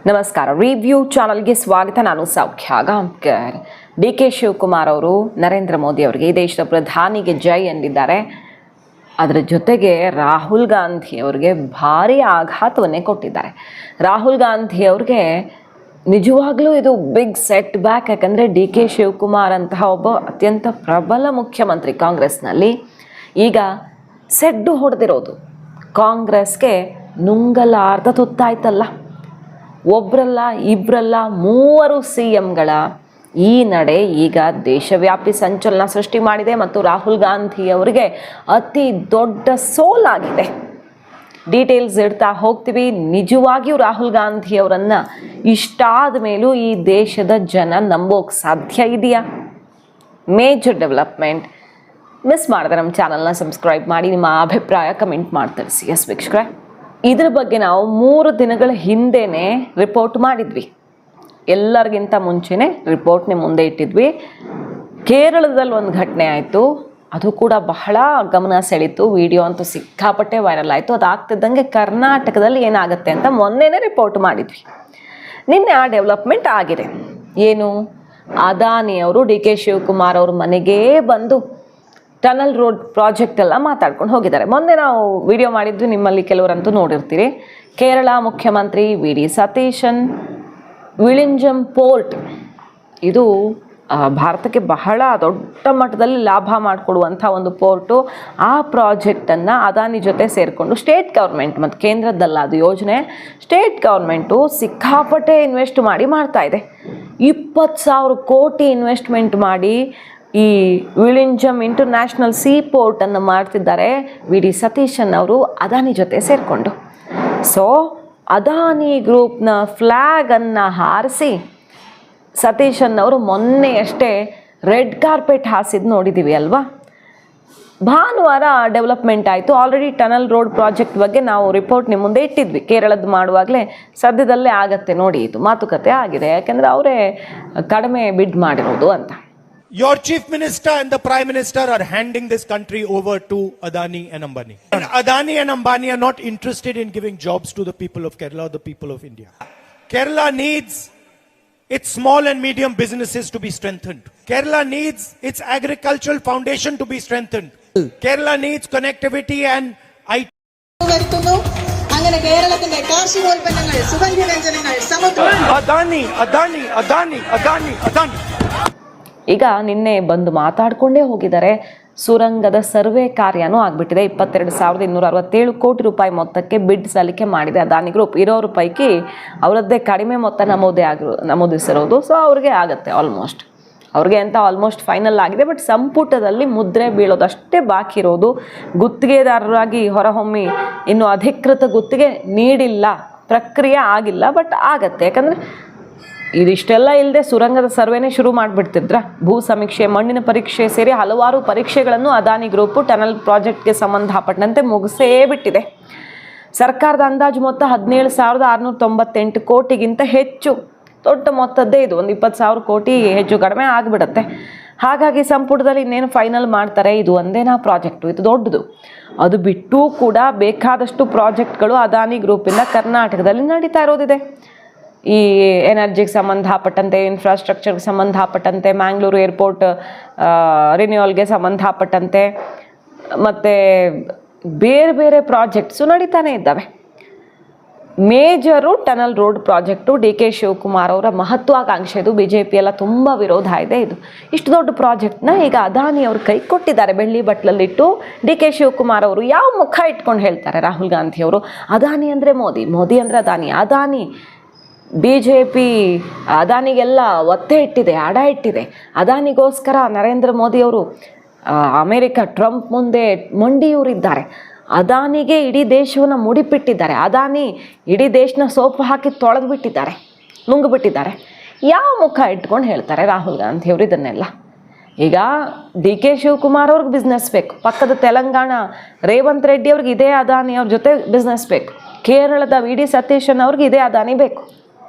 ನಮಸ್ಕಾರ. ರಿವ್ಯೂ ಚಾನಲ್ಗೆ ಸ್ವಾಗತ. ನಾನು ಸೌಖ್ಯ ಗಾಂವ್ಕರ್. ಡಿ.ಕೆ. ಶಿವಕುಮಾರ್ ಅವರು ನರೇಂದ್ರ ಮೋದಿ ಅವರಿಗೆ, ಈ ದೇಶದ ಪ್ರಧಾನಿಗೆ ಜೈ ಎಂದಿದ್ದಾರೆ. ಅದರ ಜೊತೆಗೆ ರಾಹುಲ್ ಗಾಂಧಿ ಅವರಿಗೆ ಭಾರಿ ಆಘಾತವನ್ನೇ ಕೊಟ್ಟಿದ್ದಾರೆ. ರಾಹುಲ್ ಗಾಂಧಿ ಅವ್ರಿಗೆ ನಿಜವಾಗ್ಲೂ ಇದು ಬಿಗ್ ಸೆಟ್ ಬ್ಯಾಕ್. ಯಾಕಂದರೆ ಡಿ.ಕೆ. ಶಿವಕುಮಾರ್ ಅಂತಹ ಒಬ್ಬ ಅತ್ಯಂತ ಪ್ರಬಲ ಮುಖ್ಯಮಂತ್ರಿ ಕಾಂಗ್ರೆಸ್ನಲ್ಲಿ ಈಗ ಸೆಡ್ಡು ಹೊಡೆದಿರೋದು ಕಾಂಗ್ರೆಸ್ಗೆ ನುಂಗಲಾರ್ದ ತುತ್ತಾಯ್ತಲ್ಲ. ಒಬ್ಬರಲ್ಲ ಇಬ್ಬರಲ್ಲ 3 CMಗಳ ಈ ನಡೆ ಈಗ ದೇಶವ್ಯಾಪಿ ಸಂಚಲನ ಸೃಷ್ಟಿ ಮಾಡಿದೆ ಮತ್ತು ರಾಹುಲ್ ಗಾಂಧಿ ಅವರಿಗೆ ಅತಿ ದೊಡ್ಡ ಸೋಲಾಗಿದೆ. ಡೀಟೇಲ್ಸ್ ಇಡ್ತಾ ಹೋಗ್ತೀವಿ. ನಿಜವಾಗಿಯೂ ರಾಹುಲ್ ಗಾಂಧಿ ಅವರನ್ನು ಇಷ್ಟಾದ ಮೇಲೂ ಈ ದೇಶದ ಜನ ನಂಬೋಕೆ ಸಾಧ್ಯ ಇದೆಯಾ? Major development. ಮಿಸ್ ಮಾಡಿದ್ರೆ ನಮ್ಮ ಚಾನಲ್ನ ಸಬ್ಸ್ಕ್ರೈಬ್ ಮಾಡಿ, ನಿಮ್ಮ ಅಭಿಪ್ರಾಯ ಕಮೆಂಟ್ ಮಾಡಿ ತಿಳಿಸಿ. ಎಸ್ ವೀಕ್ಷಕರೇ, ಇದ್ರ ಬಗ್ಗೆ ನಾವು 3 ದಿನಗಳ ಹಿಂದೆನೇ ರಿಪೋರ್ಟ್ ಮಾಡಿದ್ವಿ. ಎಲ್ಲರಿಗಿಂತ ಮುಂಚೆನೇ ರಿಪೋರ್ಟ್ನೇ ಮುಂದೆ ಇಟ್ಟಿದ್ವಿ. ಕೇರಳದಲ್ಲಿ ಒಂದು ಘಟನೆ ಆಯಿತು, ಅದು ಕೂಡ ಬಹಳ ಗಮನ ಸೆಳೀತು. ವಿಡಿಯೋ ಅಂತೂ ಸಿಕ್ಕಾಪಟ್ಟೆ ವೈರಲ್ ಆಯಿತು. ಅದಾಗ್ತಿದ್ದಂಗೆ ಕರ್ನಾಟಕದಲ್ಲಿ ಏನಾಗುತ್ತೆ ಅಂತ ಮೊನ್ನೆನೇ ರಿಪೋರ್ಟ್ ಮಾಡಿದ್ವಿ. ನಿನ್ನೆ ಆ ಡೆವಲಪ್ಮೆಂಟ್ ಆಗಿದೆ. ಏನು? ಅದಾನಿ ಅವರು ಡಿ.ಕೆ. ಶಿವಕುಮಾರ್ ಅವ್ರ ಮನೆಗೇ ಬಂದು ಟನಲ್ ರೋಡ್ ಪ್ರಾಜೆಕ್ಟ್ ಎಲ್ಲ ಮಾತಾಡ್ಕೊಂಡು ಹೋಗಿದ್ದಾರೆ. ಮೊನ್ನೆ ನಾವು ವಿಡಿಯೋ ಮಾಡಿದ್ವಿ, ನಿಮ್ಮಲ್ಲಿ ಕೆಲವರಂತೂ ನೋಡಿರ್ತೀರಿ. ಕೇರಳ ಮುಖ್ಯಮಂತ್ರಿ ವಿ.ಡಿ. ಸತೀಶನ್ ವಿಳಿಂಜಂ ಪೋರ್ಟ್, ಇದು ಭಾರತಕ್ಕೆ ಬಹಳ ದೊಡ್ಡ ಮಟ್ಟದಲ್ಲಿ ಲಾಭ ಮಾಡಿಕೊಡುವಂಥ ಒಂದು ಪೋರ್ಟು. ಆ ಪ್ರಾಜೆಕ್ಟನ್ನು ಅದಾನಿ ಜೊತೆ ಸೇರಿಕೊಂಡು ಸ್ಟೇಟ್ ಗೌರ್ಮೆಂಟ್ ಮತ್ತು ಕೇಂದ್ರದ್ದಲ್ಲ ಅದು ಯೋಜನೆ, ಸ್ಟೇಟ್ ಗೌರ್ಮೆಂಟು ಸಿಕ್ಕಾಪಟ್ಟೆ ಇನ್ವೆಸ್ಟ್ ಮಾಡಿ ಮಾಡ್ತಾ ಇದೆ. 20,000 ಕೋಟಿ ಇನ್ವೆಸ್ಟ್ಮೆಂಟ್ ಮಾಡಿ ಈ ವಿಳಿಂಜಮ್ ಇಂಟರ್ನ್ಯಾಷನಲ್ ಸೀ ಪೋರ್ಟನ್ನು ಮಾಡ್ತಿದ್ದಾರೆ ವಿ.ಡಿ. ಸತೀಶನ್ ಅವರು ಅದಾನಿ ಜೊತೆ ಸೇರಿಕೊಂಡು. ಸೊ ಅದಾನಿ ಗ್ರೂಪ್ನ ಫ್ಲ್ಯಾಗನ್ನು ಹಾರಿಸಿ ಸತೀಶನ್ ಅವರು ಮೊನ್ನೆಯಷ್ಟೇ ರೆಡ್ ಕಾರ್ಪೆಟ್ ಹಾಸಿದ್ದು ನೋಡಿದ್ದೀವಿ ಅಲ್ವಾ? ಭಾನುವಾರ ಡೆವಲಪ್ಮೆಂಟ್ ಆಯಿತು. ಆಲ್ರೆಡಿ ಟನಲ್ ರೋಡ್ ಪ್ರಾಜೆಕ್ಟ್ ಬಗ್ಗೆ ನಾವು ರಿಪೋರ್ಟ್ ನಿಮ್ಮ ಮುಂದೆ ಇಟ್ಟಿದ್ವಿ. ಕೇರಳದ ಮಾಡುವಾಗಲೇ ಸದ್ಯದಲ್ಲೇ ಆಗತ್ತೆ ನೋಡಿ, ಇದು ಮಾತುಕತೆ ಆಗಿದೆ. ಯಾಕೆಂದರೆ ಅವರೇ ಕಡಿಮೆ ಬಿಡ್ ಮಾಡಿರೋದು ಅಂತ. Your chief minister and the prime minister are handing this country over to Adani and Ambani. And Adani and Ambani are not interested in giving jobs to the people of Kerala or the people of India. Kerala needs its small and medium businesses to be strengthened. Kerala needs its agricultural foundation to be strengthened. Kerala needs connectivity and IT. അങ്ങനെ കേരളത്തിന്റെ കാർഷികോൽപ്പന്നങ്ങൾ, സുഗന്ധവ്യഞ്ജനങ്ങൾ, സമുദ്ര Adani, Adani, Adani, Adani, Adani. ಈಗ ನಿನ್ನೆ ಬಂದು ಮಾತಾಡಿಕೊಂಡೇ ಹೋಗಿದ್ದಾರೆ. ಸುರಂಗದ survey ಕಾರ್ಯನೂ ಆಗಿಬಿಟ್ಟಿದೆ. 22,267 ಕೋಟಿ ರೂಪಾಯಿ ಮೊತ್ತಕ್ಕೆ ಬಿಡ್ ಸಲ್ಲಿಕೆ ಮಾಡಿದೆ ಅದಾನಿ ಗ್ರೂಪ್. ಇರೋರ ಪೈಕಿ ಅವರದ್ದೇ ಕಡಿಮೆ ಮೊತ್ತ ನಮೂದಿಸಿರೋದು. ಸೊ ಅವ್ರಿಗೆ ಆಗುತ್ತೆ ಆಲ್ಮೋಸ್ಟ್, ಅವ್ರಿಗೆ ಅಂತ ಆಲ್ಮೋಸ್ಟ್ ಫೈನಲ್ ಆಗಿದೆ. ಬಟ್ ಸಂಪುಟದಲ್ಲಿ ಮುದ್ರೆ ಬೀಳೋದಷ್ಟೇ ಬಾಕಿ ಇರೋದು. ಗುತ್ತಿಗೆದಾರರಾಗಿ ಹೊರಹೊಮ್ಮಿ ಇನ್ನು ಅಧಿಕೃತ ಗುತ್ತಿಗೆ ನೀಡಿಲ್ಲ, ಪ್ರಕ್ರಿಯೆ ಆಗಿಲ್ಲ. ಬಟ್ ಆಗತ್ತೆ. ಯಾಕಂದರೆ ಇದಿಷ್ಟೆಲ್ಲ ಇಲ್ಲದೆ ಸುರಂಗದ ಸರ್ವೆನೇ ಶುರು ಮಾಡಿಬಿಡ್ತಿದ್ರ. ಭೂ ಸಮೀಕ್ಷೆ, ಮಣ್ಣಿನ ಪರೀಕ್ಷೆ ಸೇರಿ ಹಲವಾರು ಪರೀಕ್ಷೆಗಳನ್ನು ಅದಾನಿ ಗ್ರೂಪು ಟನಲ್ ಪ್ರಾಜೆಕ್ಟ್ಗೆ ಸಂಬಂಧಪಟ್ಟಂತೆ ಮುಗಿಸೇ ಬಿಟ್ಟಿದೆ. ಸರ್ಕಾರದ ಅಂದಾಜು ಮೊತ್ತ 17,698 ಕೋಟಿಗಿಂತ ಹೆಚ್ಚು. ದೊಡ್ಡ ಮೊತ್ತದ್ದೇ ಇದು. ಒಂದು 20,000 ಕೋಟಿ ಹೆಚ್ಚು ಕಡಿಮೆ ಆಗಿಬಿಡುತ್ತೆ. ಹಾಗಾಗಿ ಸಂಪುಟದಲ್ಲಿ ಇನ್ನೇನು ಫೈನಲ್ ಮಾಡ್ತಾರೆ. ಇದು ಒಂದೇನಾ ಪ್ರಾಜೆಕ್ಟು, ಇದು ದೊಡ್ಡದು. ಅದು ಬಿಟ್ಟು ಕೂಡ ಬೇಕಾದಷ್ಟು ಪ್ರಾಜೆಕ್ಟ್ಗಳು ಅದಾನಿ ಗ್ರೂಪಿಂದ ಕರ್ನಾಟಕದಲ್ಲಿ ನಡೀತಾ ಇರೋದಿದೆ. ಈ ಎನರ್ಜಿಗೆ ಸಂಬಂಧಪಟ್ಟಂತೆ, ಇನ್ಫ್ರಾಸ್ಟ್ರಕ್ಚರ್ಗೆ ಸಂಬಂಧಪಟ್ಟಂತೆ, ಮ್ಯಾಂಗ್ಳೂರು ಏರ್ಪೋರ್ಟ್ ರಿನ್ಯೂವಲ್ಗೆ ಸಂಬಂಧಪಟ್ಟಂತೆ ಮತ್ತು ಬೇರೆ ಬೇರೆ ಪ್ರಾಜೆಕ್ಟ್ಸು ನಡೀತಾನೆ ಇದ್ದಾವೆ. Major tunnel road project DK. Shivakumar ಅವರ ಮಹತ್ವಾಕಾಂಕ್ಷೆ. ಇದು BJP ಎಲ್ಲ ತುಂಬ ವಿರೋಧ ಇದೆ. ಇದು ಇಷ್ಟು ದೊಡ್ಡ ಪ್ರಾಜೆಕ್ಟ್ನ ಈಗ ಅದಾನಿ ಅವರು ಕೈ ಕೊಟ್ಟಿದ್ದಾರೆ ಬೆಳ್ಳಿ ಬಟ್ಲಲ್ಲಿಟ್ಟು. ಡಿ.ಕೆ. ಶಿವಕುಮಾರ್ ಅವರು ಯಾವ ಮುಖ ಇಟ್ಕೊಂಡು ಹೇಳ್ತಾರೆ? ರಾಹುಲ್ ಗಾಂಧಿ ಅವರು ಅದಾನಿ ಅಂದರೆ ಮೋದಿ, ಮೋದಿ ಅಂದರೆ ಅದಾನಿ. ಅದಾನಿ BJP ಅದಾನಿಗೆಲ್ಲ ಒತ್ತೆ ಇಟ್ಟಿದೆ, ಅಡ ಇಟ್ಟಿದೆ. ಅದಾನಿಗೋಸ್ಕರ ನರೇಂದ್ರ ಮೋದಿ ಅವರು ಅಮೇರಿಕ ಟ್ರಂಪ್ ಮುಂದೆ ಮಂಡಿಯೂರಿದ್ದಾರೆ. ಅದಾನಿಗೆ ಇಡೀ ದೇಶವನ್ನು ಮುಡಿಪಿಟ್ಟಿದ್ದಾರೆ. ಅದಾನಿ ಇಡೀ ದೇಶನ ಸೋಪು ಹಾಕಿ ತೊಳೆದು ಬಿಟ್ಟಿದ್ದಾರೆ, ನುಂಗಿಬಿಟ್ಟಿದ್ದಾರೆ. ಯಾವ ಮುಖ ಇಟ್ಕೊಂಡು ಹೇಳ್ತಾರೆ ರಾಹುಲ್ ಗಾಂಧಿ ಅವರು ಇದನ್ನೆಲ್ಲ? ಈಗ ಡಿ.ಕೆ. ಶಿವಕುಮಾರ್ ಅವ್ರಿಗೆ ಬಿಸ್ನೆಸ್ ಬೇಕು. ಪಕ್ಕದ ತೆಲಂಗಾಣ ರೇವಂತ್ ರೆಡ್ಡಿ ಅವ್ರಿಗೆ ಇದೇ ಅದಾನಿ ಅವ್ರ ಜೊತೆ ಬಿಸ್ನೆಸ್ ಬೇಕು. ಕೇರಳದ ವಿ.ಡಿ. ಸತೀಶನ್ ಅವ್ರಿಗೆ ಇದೇ ಅದಾನಿ ಬೇಕು.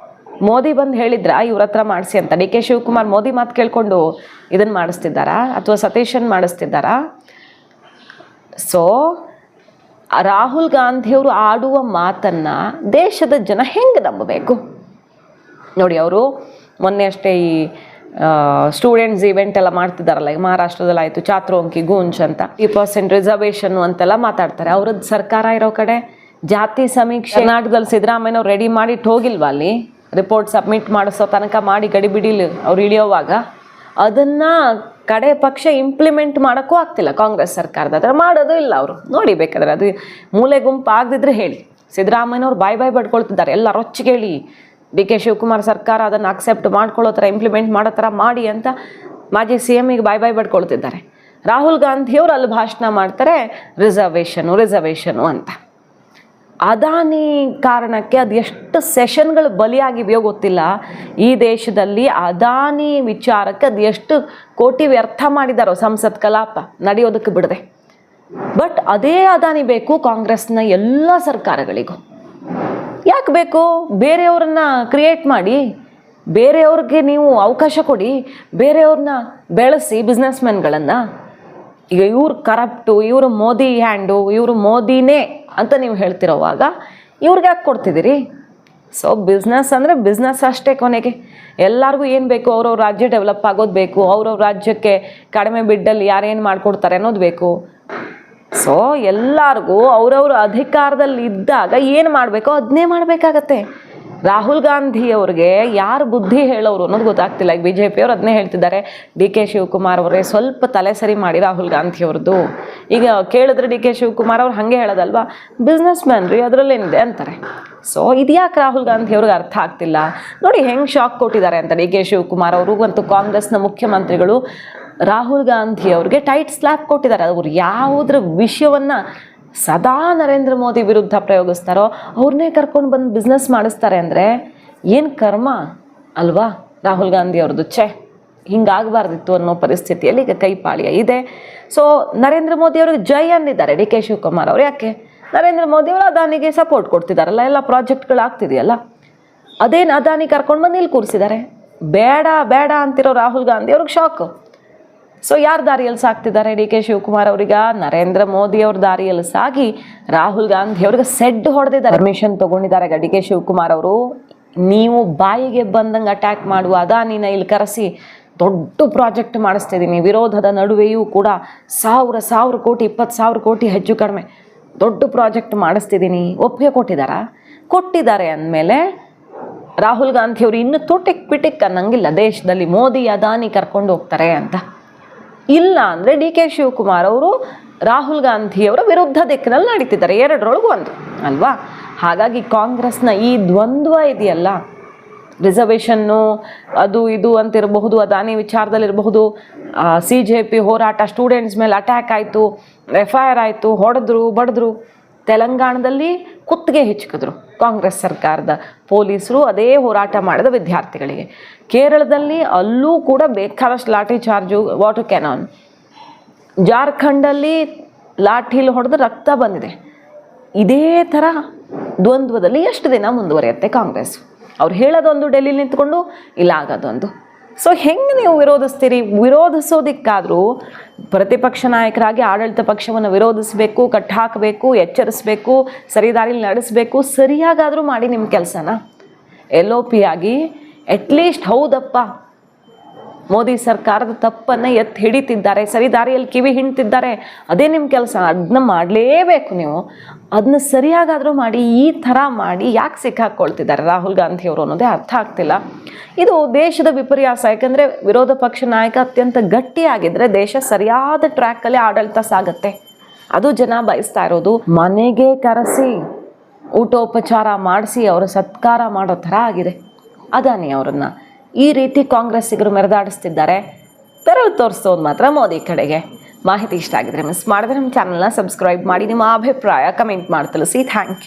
ಮೋದಿ ಬಂದು ಹೇಳಿದ್ರ ಇವ್ರ ಹತ್ರ ಮಾಡಿಸಿ ಅಂತ? ಡಿ.ಕೆ. ಶಿವಕುಮಾರ್ ಮೋದಿ ಮಾತು ಕೇಳ್ಕೊಂಡು ಇದನ್ನು ಮಾಡಿಸ್ತಿದ್ದಾರಾ ಅಥವಾ ಸತೀಶನ್ ಮಾಡಿಸ್ತಿದ್ದಾರಾ? ಸೊ ರಾಹುಲ್ ಗಾಂಧಿಯವರು ಆಡುವ ಮಾತನ್ನು ದೇಶದ ಜನ ಹೆಂಗೆ ನಂಬಬೇಕು? ನೋಡಿ, ಅವರು ಮೊನ್ನೆ ಅಷ್ಟೇ ಈ ಸ್ಟೂಡೆಂಟ್ಸ್ ಇವೆಂಟ್ ಎಲ್ಲ ಮಾಡ್ತಿದ್ದಾರಲ್ಲ, ಈಗ ಮಹಾರಾಷ್ಟ್ರದಲ್ಲಿ ಆಯಿತು ಚಾತ್ರೋಂಕಿ ಗೂಂಜ್ ಅಂತ 30% ರಿಸರ್ವೇಷನ್ನು ಅಂತೆಲ್ಲ ಮಾತಾಡ್ತಾರೆ. ಅವ್ರದ್ದು ಸರ್ಕಾರ ಇರೋ ಕಡೆ ಜಾತಿ ಸಮೀಕ್ಷೆ ಕರ್ನಾಟಕದಲ್ಲಿ ಸಿದ್ದರಾಮಯ್ಯನವ್ರು ರೆಡಿ ಮಾಡಿಟ್ಟು ಹೋಗಿಲ್ವಾ ಅಲ್ಲಿ ರಿಪೋರ್ಟ್ ಸಬ್ಮಿಟ್ ಮಾಡಿಸೋ ತನಕ ಮಾಡಿ ಗಡಿಬಿಡಿಲಿ ಅವ್ರು ಇಳಿಯೋವಾಗ ಅದನ್ನು ಕಡೆ ಪಕ್ಷ ಇಂಪ್ಲಿಮೆಂಟ್ ಮಾಡೋಕ್ಕೂ ಆಗ್ತಿಲ್ಲ ಕಾಂಗ್ರೆಸ್ ಸರ್ಕಾರದ ಹತ್ರ, ಮಾಡೋದು ಇಲ್ಲ ಅವರು. ನೋಡಿ ಬೇಕಾದ್ರೆ ಅದು ಮೂಲೆ ಗುಂಪು ಆಗದಿದ್ರೆ ಹೇಳಿ. ಸಿದ್ದರಾಮಯ್ಯನವ್ರು ಬಾಯ್ ಬಡ್ಕೊಳ್ತಿದ್ದಾರೆ, ಎಲ್ಲ ರೊಚ್ಚಿಗೆ ಹೇಳಿ ಡಿ.ಕೆ. ಶಿವಕುಮಾರ್ ಸರ್ಕಾರ ಅದನ್ನು ಅಕ್ಸೆಪ್ಟ್ ಮಾಡ್ಕೊಳ್ಳೋ ಥರ ಇಂಪ್ಲಿಮೆಂಟ್ ಮಾಡೋ ಥರ ಮಾಡಿ ಅಂತ ಮಾಜಿ CM ಈಗ ಬಾಯ್ ಬಡ್ಕೊಳ್ತಿದ್ದಾರೆ. ರಾಹುಲ್ ಗಾಂಧಿಯವರು ಅಲ್ಲಿ ಭಾಷಣ ಮಾಡ್ತಾರೆ ರಿಸರ್ವೇಷನು ಅಂತ. ಅದಾನಿ ಕಾರಣಕ್ಕೆ ಅದು ಎಷ್ಟು ಸೆಷನ್ಗಳು ಬಲಿಯಾಗಿವೆಯೋ ಗೊತ್ತಿಲ್ಲ. ಈ ದೇಶದಲ್ಲಿ ಅದಾನಿ ವಿಚಾರಕ್ಕೆ ಅದು ಎಷ್ಟು ಕೋಟಿ ವ್ಯರ್ಥ ಮಾಡಿದಾರೋ ಸಂಸತ್ ಕಲಾಪ ನಡೆಯೋದಕ್ಕೆ ಬಿಡದೆ. ಬಟ್ ಅದೇ ಅದಾನಿ ಬೇಕು ಕಾಂಗ್ರೆಸ್ನ ಎಲ್ಲ ಸರ್ಕಾರಗಳಿಗೂ. ಯಾಕೆ ಬೇಕು? ಬೇರೆಯವ್ರನ್ನ ಕ್ರಿಯೇಟ್ ಮಾಡಿ, ಬೇರೆಯವ್ರಿಗೆ ನೀವು ಅವಕಾಶ ಕೊಡಿ, ಬೇರೆಯವ್ರನ್ನ ಬೆಳೆಸಿ ಬಿಸ್ನೆಸ್ಮೆನ್ಗಳನ್ನು. ಈಗ ಇವ್ರು ಕರಪ್ಟು, ಇವರು ಮೋದಿ ಹ್ಯಾಂಡು, ಇವರು ಮೋದಿನೇ ಅಂತ ನೀವು ಹೇಳ್ತಿರೋವಾಗ ಇವ್ರಿಗೆ ಯಾಕೆ ಕೊಡ್ತಿದ್ದೀರಿ? ಸೊ ಬಿಸ್ನೆಸ್ ಅಂದರೆ ಬಿಸ್ನೆಸ್ ಅಷ್ಟೇ. ಕೊನೆಗೆ ಎಲ್ಲರಿಗೂ ಏನು ಬೇಕು? ಅವ್ರವ್ರ ರಾಜ್ಯ ಡೆವಲಪ್ ಆಗೋದು ಬೇಕು, ಅವ್ರವ್ರ ರಾಜ್ಯಕ್ಕೆ ಕಡಿಮೆ ಬಿಡ್ಡಲ್ಲಿ ಯಾರೇನು ಮಾಡಿಕೊಡ್ತಾರೆ ಅನ್ನೋದು ಬೇಕು. ಸೊ ಎಲ್ಲರಿಗೂ ಅವ್ರವ್ರ ಅಧಿಕಾರದಲ್ಲಿ ಇದ್ದಾಗ ಏನು ಮಾಡಬೇಕೋ ಅದನ್ನೇ ಮಾಡಬೇಕಾಗತ್ತೆ. ರಾಹುಲ್ ಗಾಂಧಿ ಅವ್ರಿಗೆ ಯಾರು ಬುದ್ಧಿ ಹೇಳೋರು ಅನ್ನೋದು ಗೊತ್ತಾಗ್ತಿಲ್ಲ. ಈಗ BJP ಅವ್ರು ಅದನ್ನೇ ಹೇಳ್ತಿದ್ದಾರೆ, ಡಿ.ಕೆ. ಶಿವಕುಮಾರ್ ಅವರೇ ಸ್ವಲ್ಪ ತಲೆ ಸರಿ ಮಾಡಿ ರಾಹುಲ್ ಗಾಂಧಿ ಅವ್ರದ್ದು. ಈಗ ಕೇಳಿದ್ರೆ ಡಿ.ಕೆ. ಶಿವಕುಮಾರ್ ಅವ್ರು ಹಾಗೆ ಹೇಳೋದಲ್ವಾ, ಬಿಸ್ನೆಸ್ ಮ್ಯಾನ್ ರೀ ಅದರಲ್ಲೇನಿದೆ ಅಂತಾರೆ. ಸೊ ಇದ್ಯಾಕೆ ರಾಹುಲ್ ಗಾಂಧಿ ಅವ್ರಿಗೆ ಅರ್ಥ ಆಗ್ತಿಲ್ಲ? ನೋಡಿ ಹೆಂಗೆ ಶಾಕ್ ಕೊಟ್ಟಿದ್ದಾರೆ ಅಂತ ಡಿ.ಕೆ. ಶಿವಕುಮಾರ್ ಅವರು ಮತ್ತು ಕಾಂಗ್ರೆಸ್ನ ಮುಖ್ಯಮಂತ್ರಿಗಳು ರಾಹುಲ್ ಗಾಂಧಿ ಅವ್ರಿಗೆ ಟೈಟ್ ಸ್ಲ್ಯಾಪ್ ಕೊಟ್ಟಿದ್ದಾರೆ. ಅವ್ರು ಯಾವುದ್ರ ವಿಷಯವನ್ನು ಸದಾ ನರೇಂದ್ರ ಮೋದಿ ವಿರುದ್ಧ ಪ್ರಯೋಗಿಸ್ತಾರೋ ಅವ್ರನ್ನೇ ಕರ್ಕೊಂಡು ಬಂದು ಬಿಸ್ನೆಸ್ ಮಾಡಿಸ್ತಾರೆ ಅಂದರೆ ಏನು ಕರ್ಮ ಅಲ್ವಾ ರಾಹುಲ್ ಗಾಂಧಿ ಅವ್ರದ್ದು. ಹಿಂಗಾಗಬಾರ್ದಿತ್ತು ಅನ್ನೋ ಪರಿಸ್ಥಿತಿಯಲ್ಲಿ ಈಗ ಕೈಪಾಳ್ಯ ಇದೆ. ಸೊ ನರೇಂದ್ರ ಮೋದಿ ಅವ್ರಿಗೆ ಜೈ ಅಂದಿದ್ದಾರೆ ಡಿ.ಕೆ. ಶಿವಕುಮಾರ್ ಅವರು. ಯಾಕೆ? ನರೇಂದ್ರ ಮೋದಿ ಅವರು ಅದಾನಿಗೆ ಸಪೋರ್ಟ್ ಕೊಡ್ತಿದ್ದಾರಲ್ಲ, ಎಲ್ಲ ಪ್ರಾಜೆಕ್ಟ್ಗಳಾಗ್ತಿದೆಯಲ್ಲ, ಅದೇನು ಅದಾನಿ ಕರ್ಕೊಂಡು ಬಂದು ಇಲ್ಲಿ ಕೂರಿಸಿದ್ದಾರೆ. ಬೇಡ ಅಂತಿರೋ ರಾಹುಲ್ ಗಾಂಧಿ ಅವ್ರಿಗೆ ಶಾಕು. ಸೊ ಯಾರು ದಾರಿಯಲ್ಲಿ ಸಾಕ್ತಿದ್ದಾರೆ? ಡಿ.ಕೆ. ಶಿವಕುಮಾರ್ ಅವ್ರಿಗೆ ನರೇಂದ್ರ ಮೋದಿ ಅವ್ರ ದಾರಿಯಲ್ಲಿ ಸಾಗಿ ರಾಹುಲ್ ಗಾಂಧಿ ಅವ್ರಿಗೆ ಸೆಡ್ ಹೊಡೆದಿದ್ದಾರೆ. ಪರ್ಮಿಷನ್ ತೊಗೊಂಡಿದ್ದಾರೆ ಡಿ.ಕೆ. ಶಿವಕುಮಾರ್ ಅವರು. ನೀವು ಬಾಯಿಗೆ ಬಂದಂಗೆ ಅಟ್ಯಾಕ್ ಮಾಡುವ ಅದಾನಿನ ಇಲ್ಲಿ ಕರೆಸಿ ದೊಡ್ಡ ಪ್ರಾಜೆಕ್ಟ್ ಮಾಡಿಸ್ತಿದ್ದೀನಿ, ವಿರೋಧದ ನಡುವೆಯೂ ಕೂಡ 1,000 ಕೋಟಿ 20,000 ಕೋಟಿ ಹೆಚ್ಚು ಕಡಿಮೆ ದೊಡ್ಡ ಪ್ರಾಜೆಕ್ಟ್ ಮಾಡಿಸ್ತಿದ್ದೀನಿ, ಒಪ್ಪಿಗೆ ಕೊಟ್ಟಿದ್ದಾರೆ ಅಂದಮೇಲೆ ರಾಹುಲ್ ಗಾಂಧಿ ಅವರು ಇನ್ನು ತುಟಿಕ್ ಅನ್ನಂಗಿಲ್ಲ ದೇಶದಲ್ಲಿ ಮೋದಿ ಅದಾನಿ ಕರ್ಕೊಂಡು ಹೋಗ್ತಾರೆ ಅಂತ. ಇಲ್ಲ ಅಂದರೆ ಡಿ.ಕೆ. ಶಿವಕುಮಾರ್ ಅವರು ರಾಹುಲ್ ಗಾಂಧಿಯವರ ವಿರುದ್ಧ ದಿಕ್ಕಿನಲ್ಲಿ ನಡೀತಿದ್ದಾರೆ, ಎರಡರೊಳಗೂ ಒಂದು ಅಲ್ವಾ. ಹಾಗಾಗಿ ಕಾಂಗ್ರೆಸ್ನ ಈ ದ್ವಂದ್ವ ಇದೆಯಲ್ಲ, ರಿಸರ್ವೇಷನ್ನು ಅದು ಇದು ಅಂತಿರಬಹುದು, ಅದಾನಿ ವಿಚಾರದಲ್ಲಿರಬಹುದು, CJP ಹೋರಾಟ, ಸ್ಟೂಡೆಂಟ್ಸ್ ಮೇಲೆ ಅಟ್ಯಾಕ್ ಆಯಿತು, FIR ಆಯಿತು, ಹೊಡೆದ್ರು ಬಡಿದ್ರು. ತೆಲಂಗಾಣದಲ್ಲಿ ಕುತ್ತಿಗೆ ಹೆಚ್ಚಿಕಿದ್ರು ಕಾಂಗ್ರೆಸ್ ಸರ್ಕಾರದ ಪೊಲೀಸರು, ಅದೇ ಹೋರಾಟ ಮಾಡಿದ ವಿದ್ಯಾರ್ಥಿಗಳಿಗೆ. ಕೇರಳದಲ್ಲಿ ಅಲ್ಲೂ ಕೂಡ ಬೇಕಾದಷ್ಟು ಲಾಠಿ ಚಾರ್ಜು, ವಾಟರ್ ಕ್ಯಾನಾನ್. ಜಾರ್ಖಂಡಲ್ಲಿ ಲಾಠಿಲಿ ಹೊಡೆದು ರಕ್ತ ಬಂದಿದೆ. ಇದೇ ಥರ ದ್ವಂದ್ವದಲ್ಲಿ ಎಷ್ಟು ದಿನ ಮುಂದುವರಿಯುತ್ತೆ ಕಾಂಗ್ರೆಸ್? ಅವ್ರು ಹೇಳೋದೊಂದು, ಡೆಲ್ಲಿಲಿ ನಿಂತ್ಕೊಂಡು ಇಲ್ಲ ಆಗೋದೊಂದು. ಸೊ ಹೆಂಗೆ ನೀವು ವಿರೋಧಿಸ್ತೀರಿ? ವಿರೋಧಿಸೋದಕ್ಕಾದರೂ ಪ್ರತಿಪಕ್ಷ ನಾಯಕರಾಗಿ ಆಡಳಿತ ಪಕ್ಷವನ್ನು ವಿರೋಧಿಸಬೇಕು, ಕಟ್ಟಾಕಬೇಕು, ಎಚ್ಚರಿಸಬೇಕು, ಸರಿದಾರಿಲಿ ನಡೆಸಬೇಕು. ಸರಿಯಾಗಾದರೂ ಮಾಡಿ ನಿಮ್ಮ ಕೆಲಸನ. LOP ಆಗಿ ಅಟ್ಲೀಸ್ಟ್ ಹೌದಪ್ಪ ಮೋದಿ ಸರ್ಕಾರದ ತಪ್ಪನ್ನು ಎತ್ತಿ ಹಿಡಿತಿದ್ದಾರೆ, ಸರಿ ದಾರಿಯಲ್ಲಿ ಕಿವಿ ಹಿಂಡ್ತಿದ್ದಾರೆ, ಅದೇ ನಿಮ್ಮ ಕೆಲಸ. ಅದನ್ನ ಮಾಡಲೇಬೇಕು ನೀವು. ಅದನ್ನ ಸರಿಯಾಗಾದರೂ ಮಾಡಿ. ಈ ಥರ ಮಾಡಿ ಯಾಕೆ ಸಿಕ್ಕಾಕ್ಕೊಳ್ತಿದ್ದಾರೆ ರಾಹುಲ್ ಗಾಂಧಿಯವರು ಅನ್ನೋದೇ ಅರ್ಥ ಆಗ್ತಿಲ್ಲ. ಇದು ದೇಶದ ವಿಪರ್ಯಾಸ. ಯಾಕಂದರೆ ವಿರೋಧ ಪಕ್ಷ ನಾಯಕ ಅತ್ಯಂತ ಗಟ್ಟಿಯಾಗಿದ್ದರೆ ದೇಶ ಸರಿಯಾದ ಟ್ರ್ಯಾಕಲ್ಲಿ ಆಡಳಿತ ಸಾಗುತ್ತೆ. ಅದು ಜನ ಬಯಸ್ತಾ ಇರೋದು. ಮನೆಗೆ ಕರೆಸಿ ಊಟೋಪಚಾರ ಮಾಡಿಸಿ ಅವರ ಸತ್ಕಾರ ಮಾಡೋ ಥರ ಆಗಿದೆ ಅದಾನಿ ಅವರನ್ನ. ಈ ರೀತಿ ಕಾಂಗ್ರೆಸ್ಸಿಗರು ಮೆರೆದಾಡಿಸ್ತಿದ್ದಾರೆ. ಬೆರಳು ತೋರಿಸೋದು ಮಾತ್ರ ಮೋದಿ ಕಡೆಗೆ. ಮಾಹಿತಿ ಇಷ್ಟ ಆಗಿದ್ರೆ ಮಿಸ್ ಮಾಡಿದ್ರೆ ನಮ್ಮ ಚಾನಲ್ನ ಸಬ್ಸ್ಕ್ರೈಬ್ ಮಾಡಿ. ನಿಮ್ಮ ಅಭಿಪ್ರಾಯ ಕಮೆಂಟ್ ಮಾಡಿ ತಿಳಿಸಿ. Thank you.